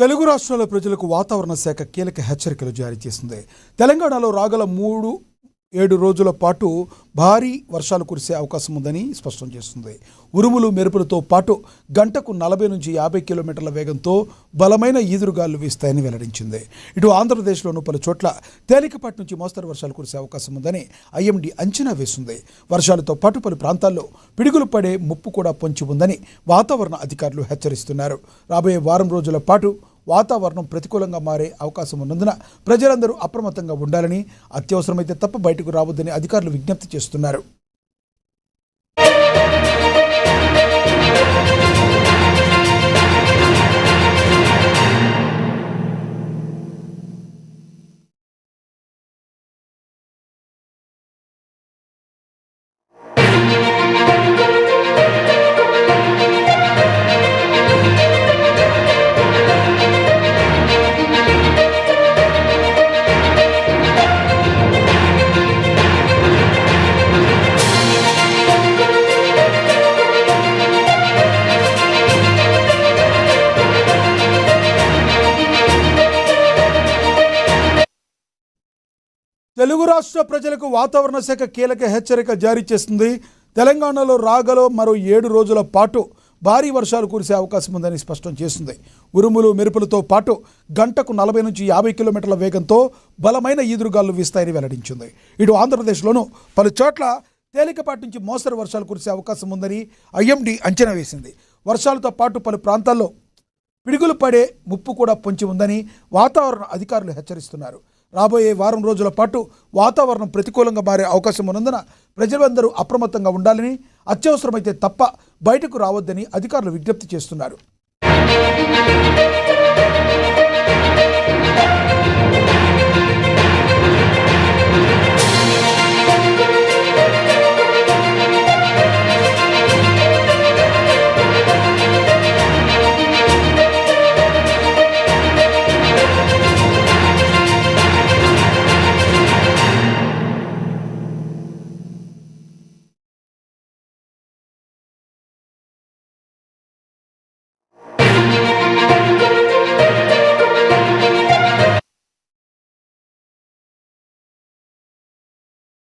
తెలుగు రాష్ట్రాల ప్రజలకు వాతావరణ శాఖ కీలక హెచ్చరికలు జారీ చేసింది. తెలంగాణలో రాగల 3-7 రోజుల పాటు భారీ వర్షాలు కురిసే అవకాశం ఉందని స్పష్టం చేస్తుంది. ఉరుములు మెరుపులతో పాటు గంటకు 40 నుంచి 50 కిలోమీటర్ల వేగంతో బలమైన ఈదురుగాలు వీస్తాయని వెల్లడించింది. ఇటు ఆంధ్రప్రదేశ్లోనూ పలు చోట్ల తేలికపాటి నుంచి మోస్తరు వర్షాలు కురిసే అవకాశం ఉందని ఐఎండీ అంచనా వేసింది. వర్షాలతో పాటు పలు ప్రాంతాల్లో పిడుగులు పడే ముప్పు కూడా పొంచి ఉందని వాతావరణ అధికారులు హెచ్చరిస్తున్నారు. రాబోయే వారం రోజుల పాటు వాతావరణం ప్రతికూలంగా మారే అవకాశం ఉన్నందున ప్రజలందరూ అప్రమత్తంగా ఉండాలని, అత్యవసరమైతే తప్ప బయటకు రావద్దని అధికారులు విజ్ఞప్తి చేస్తున్నారు. తెలుగు రాష్ట్ర ప్రజలకు వాతావరణ శాఖ కీలక హెచ్చరిక జారీ చేస్తుంది. తెలంగాణలో రాగల మరో 7 రోజుల పాటు భారీ వర్షాలు కురిసే అవకాశం ఉందని స్పష్టం చేసింది. ఉరుములు మెరుపులతో పాటు గంటకు 40 నుంచి 50 కిలోమీటర్ల వేగంతో బలమైన ఈదురుగాలు వీస్తాయని వెల్లడించింది. ఇటు ఆంధ్రప్రదేశ్లోనూ పలు చోట్ల తేలికపాటి నుంచి మోస్తరు వర్షాలు కురిసే అవకాశం ఉందని ఐఎండీ అంచనా వేసింది. వర్షాలతో పాటు పలు ప్రాంతాల్లో పిడుగులు పడే ముప్పు కూడా పొంచి ఉందని వాతావరణ అధికారులు హెచ్చరిస్తున్నారు. రాబోయే వారం రోజుల పాటు వాతావరణం ప్రతికూలంగా మారే అవకాశం ఉన్నందున ప్రజలందరూ అప్రమత్తంగా ఉండాలని, అత్యవసరమైతే తప్ప బయటకు రావద్దని అధికారులు విజ్ఞప్తి చేస్తున్నారు.